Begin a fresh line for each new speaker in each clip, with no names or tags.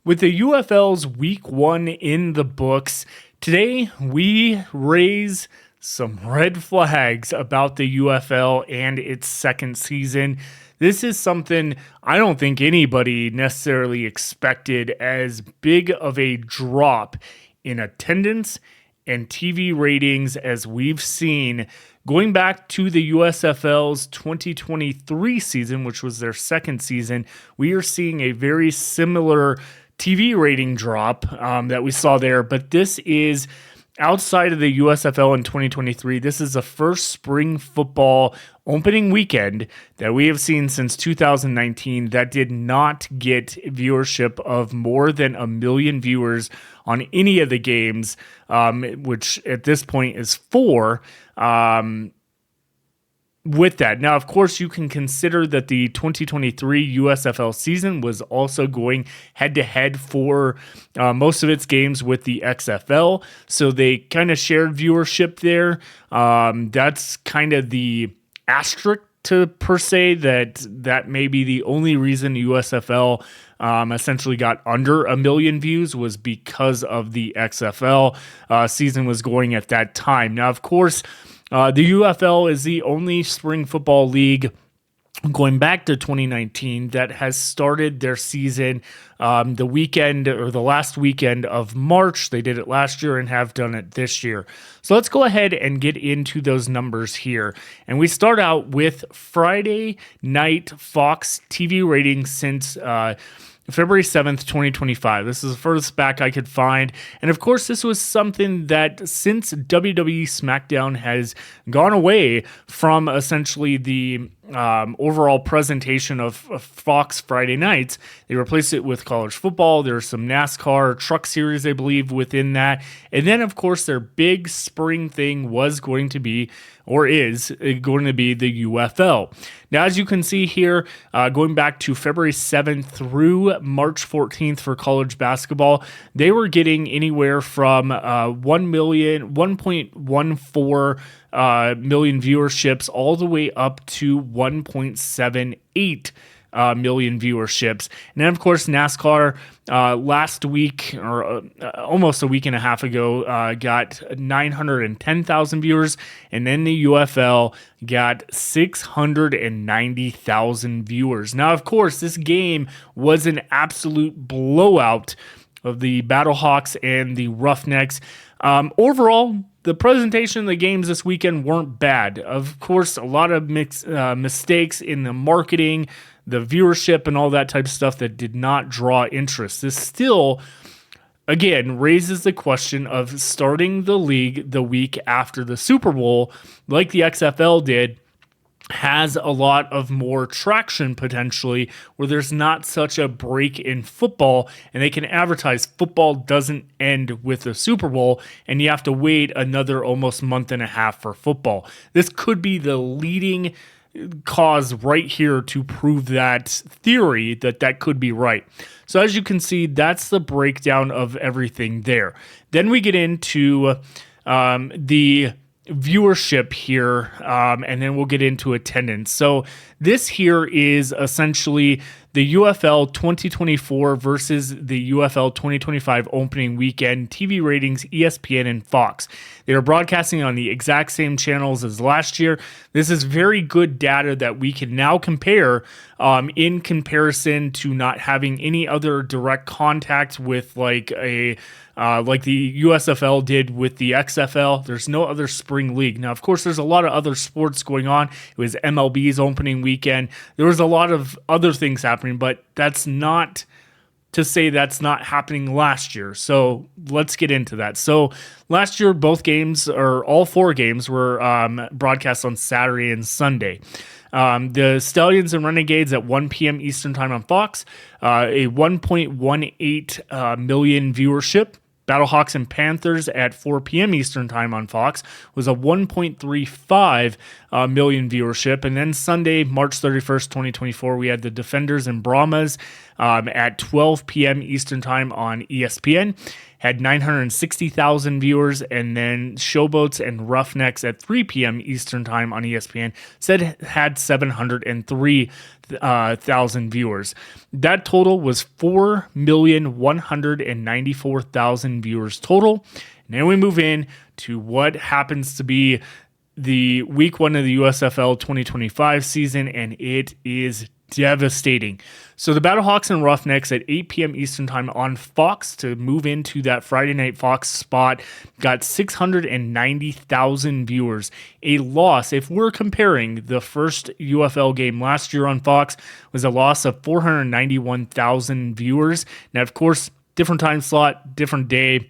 With the UFL's Week 1 in the books, today we raise some red flags about the UFL and its second season. This is something I don't think anybody necessarily expected as big of a drop in attendance and TV ratings as we've seen going back to the USFL's 2023 season, which was their second season. We are seeing a very similar TV rating drop that we saw there, but this is outside of the USFL in 2023. This is the first spring football opening weekend that we have seen since 2019 that did not get viewership of more than 1 million viewers on any of the games, which at this point is 4. With that. Now, of course, you can consider that the 2023 USFL season was also going head-to-head for most of its games with the XFL, so they kind of shared viewership there. That's kind of the asterisk to per se that may be the only reason USFL essentially got under 1 million views was because of the XFL season was going at that time. Now, of course, the UFL is the only spring football league going back to 2019 that has started their season the weekend or the last weekend of March. They did it last year and have done it this year. So let's go ahead and get into those numbers here. And we start out with Friday night Fox TV ratings since February 7th, 2025. This is the furthest back I could find. And of course, this was something that since WWE SmackDown has gone away from essentially the overall presentation of Fox Friday nights, they replaced it with college football. There's some NASCAR truck series, I believe, within that. And then, of course, their big spring thing was going to be, or is going to be, the UFL. Now, as you can see here, going back to February 7th through March 14th for college basketball, they were getting anywhere from 1.14 million viewerships all the way up to 1.78 million viewerships. And then, of course, NASCAR last week, or almost a week and a half ago, got 910,000 viewers. And then the UFL got 690,000 viewers. Now, of course, this game was an absolute blowout of the Battlehawks and the Roughnecks. Overall, the presentation of the games this weekend weren't bad. Of course, a lot of mistakes in the marketing, the viewership, and all that type of stuff that did not draw interest. This still, again, raises the question of starting the league the week after the Super Bowl, like the XFL did, has a lot of more traction potentially, where there's not such a break in football and they can advertise football doesn't end with the Super Bowl and you have to wait another almost month and a half for football. This could be the leading cause right here to prove that theory that could be right. So as you can see, that's the breakdown of everything there. Then we get into the viewership here, and then we'll get into attendance. So this here is essentially the UFL 2024 versus the UFL 2025 opening weekend TV ratings, ESPN and Fox. They are broadcasting on the exact same channels as last year. This is very good data that we can now compare in comparison to not having any other direct contact with like the USFL did with the XFL. There's no other spring league. Now, of course, there's a lot of other sports going on. It was MLB's opening weekend. There was a lot of other things happening, but that's not to say that's not happening last year. So let's get into that. So last year, both games, or all 4 games, were broadcast on Saturday and Sunday. The Stallions and Renegades at 1 p.m. Eastern Time on Fox, a 1.18 million viewership. Battlehawks and Panthers at 4 p.m. Eastern Time on Fox was a 1.35 million viewership. And then Sunday, March 31st, 2024, we had the Defenders and Brahmas at 12 p.m. Eastern Time on ESPN. had 960,000 viewers, and then Showboats and Roughnecks at 3 p.m. Eastern Time on ESPN had 703,000 viewers. That total was 4,194,000 viewers total. And then we move in to what happens to be the week one of the USFL 2025 season, and it is devastating. So the Battlehawks and Roughnecks at 8 p.m. Eastern Time on Fox to move into that Friday Night Fox spot got 690,000 viewers. A loss, if we're comparing the first UFL game last year on Fox, was a loss of 491,000 viewers. Now, of course, different time slot, different day.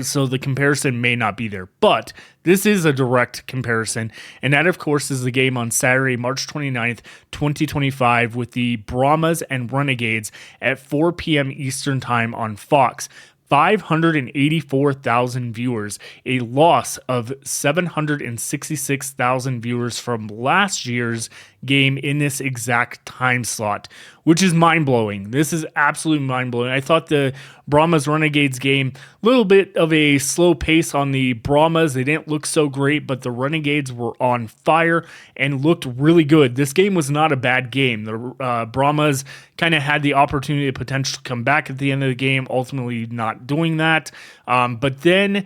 So the comparison may not be there, but this is a direct comparison. And that, of course, is the game on Saturday, March 29th, 2025 with the Brahmas and Renegades at 4 p.m. Eastern Time on Fox. 584,000 viewers, a loss of 766,000 viewers from last year's game in this exact time slot, which is mind-blowing. This is absolutely mind-blowing. I thought the Brahmas Renegades game, a little bit of a slow pace on the Brahmas. They didn't look so great, but the Renegades were on fire and looked really good. This game was not a bad game. The Brahmas kind of had the opportunity to potentially come back at the end of the game, ultimately not doing that. But then,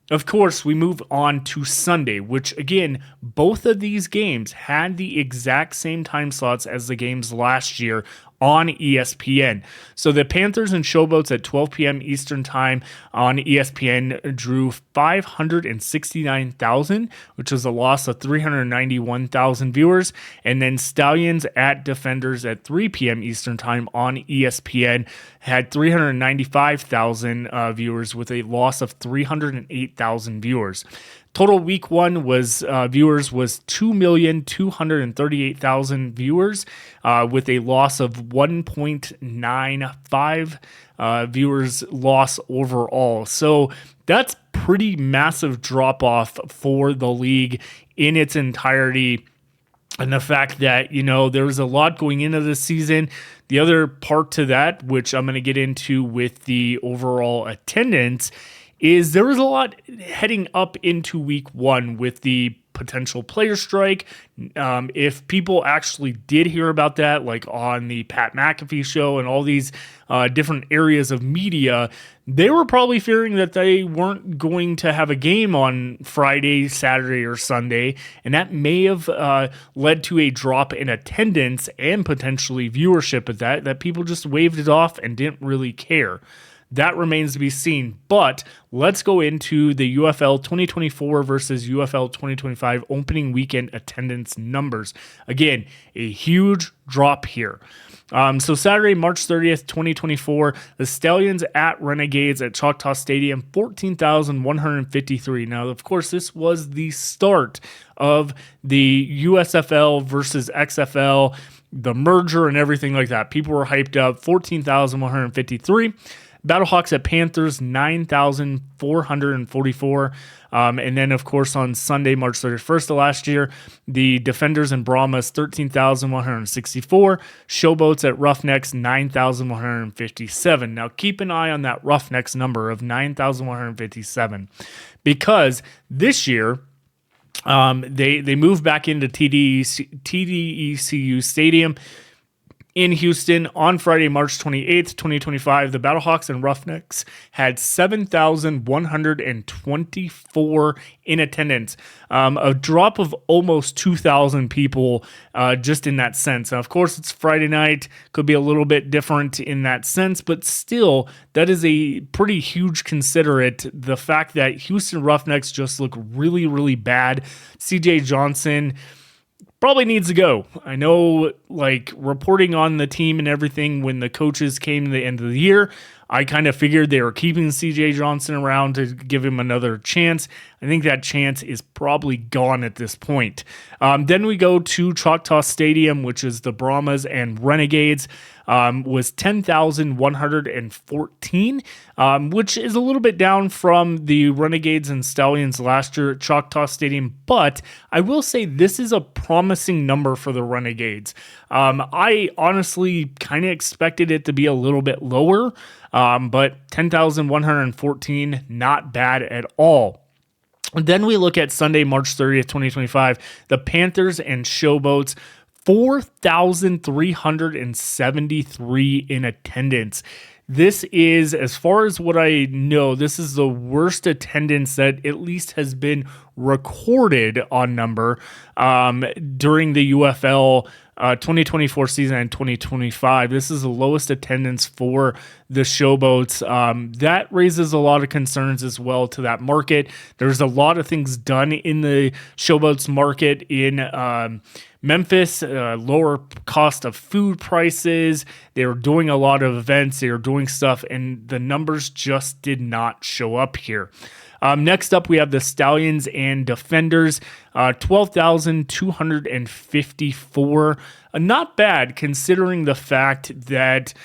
of course, we move on to Sunday, which, again, both of these games had the exact same time slots as the games last year on ESPN. So the Panthers and Showboats at 12 p.m. Eastern Time on ESPN drew 569,000, which was a loss of 391,000 viewers. And then Stallions at Defenders at 3 p.m. Eastern Time on ESPN had 395,000 viewers with a loss of 308,000 viewers. Total week one was viewers was 2,238,000 viewers with a loss of 1.95 viewers loss overall. So that's pretty massive drop off for the league in its entirety. And the fact that, there was a lot going into this season. The other part to that, which I'm going to get into with the overall attendance, is there was a lot heading up into week one with the potential player strike. If people actually did hear about that, like on the Pat McAfee show and all these different areas of media, they were probably fearing that they weren't going to have a game on Friday, Saturday, or Sunday, and that may have led to a drop in attendance and potentially viewership at that people just waved it off and didn't really care. That remains to be seen, but let's go into the UFL 2024 versus UFL 2025 opening weekend attendance numbers. Again, a huge drop here. So Saturday, March 30th, 2024, the Stallions at Renegades at Choctaw Stadium, 14,153. Now, of course, this was the start of the USFL versus XFL, the merger and everything like that. People were hyped up, 14,153. Battlehawks at Panthers, 9,444. And then, of course, on Sunday, March 31st of last year, the Defenders and Brahmas, 13,164. Showboats at Roughnecks, 9,157. Now, keep an eye on that Roughnecks number of 9,157 because this year, they moved back into TDECU Stadium in Houston on Friday, March 28th, 2025. The Battlehawks and Roughnecks had 7,124 in attendance, a drop of almost 2,000 people just in that sense. Now, of course, it's Friday night, could be a little bit different in that sense, but still, that is a pretty huge considerate. The fact that Houston Roughnecks just look really, really bad. CJ Johnson probably needs to go. I know, reporting on the team and everything when the coaches came to the end of the year, I kind of figured they were keeping CJ Johnson around to give him another chance. I think that chance is probably gone at this point. Then we go to Choctaw Stadium, which is the Brahmas and Renegades, was 10,114, which is a little bit down from the Renegades and Stallions last year at Choctaw Stadium. But I will say this is a promising number for the Renegades. I honestly kind of expected it to be a little bit lower. but 10,114, not bad at all. Then we look at Sunday, March 30th, 2025, the Panthers and Showboats, 4,373 in attendance. This is, as far as what I know, this is the worst attendance that at least has been recorded on number during the UFL 2024 season and 2025. This is the lowest attendance for the Showboats. That raises a lot of concerns as well to that market. There's a lot of things done in the Showboats market in Memphis, lower cost of food prices. They were doing a lot of events. They were doing stuff, and the numbers just did not show up here. Next up, we have the Stallions and Defenders, 12,254. Not bad considering the fact that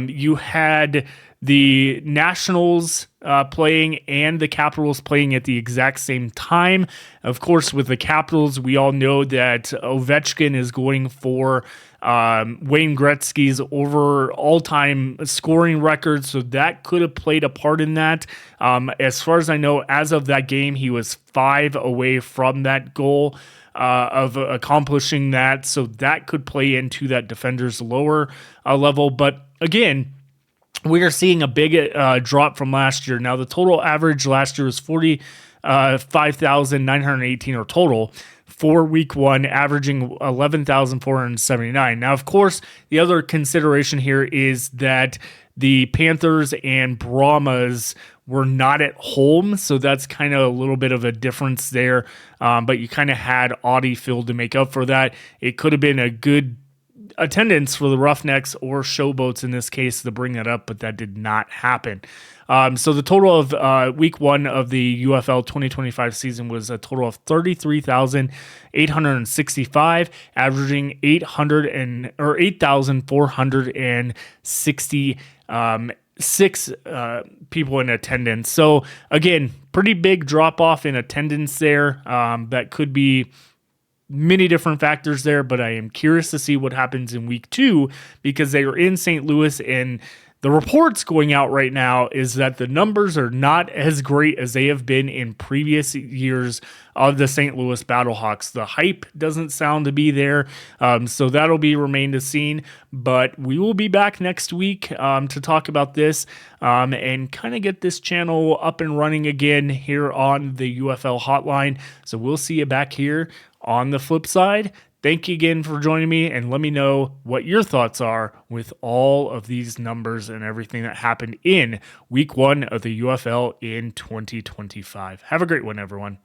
you had the Nationals playing and the Capitals playing at the exact same time. Of course, with the Capitals, we all know that Ovechkin is going for Wayne Gretzky's over all-time scoring record, so that could have played a part in that. As far as I know, as of that game, he was 5 away from that goal of accomplishing that, so that could play into that Defenders lower level. But again, we are seeing a big drop from last year. Now, the total average last year was 45,918 or total for week one, averaging 11,479. Now, of course, the other consideration here is that the Panthers and Brahmas were not at home, so that's kind of a little bit of a difference there. But you kind of had Audi Field to make up for that. It could have been a good attendance for the Roughnecks or Showboats in this case to bring that up, but that did not happen. So the total of week one of the UFL 2025 season was a total of 33,865, averaging 8,466 people in attendance. So again, pretty big drop off in attendance there. That could be many different factors there, but I am curious to see what happens in week two because they are in St. Louis, and the reports going out right now is that the numbers are not as great as they have been in previous years of the St. Louis Battlehawks. The hype doesn't sound to be there, so that'll be remain to seen. But we will be back next week to talk about this and kind of get this channel up and running again here on the UFL Hotline. So we'll see you back here on the flip side. Thank you again for joining me, and let me know what your thoughts are with all of these numbers and everything that happened in week one of the UFL in 2025. Have a great one, everyone.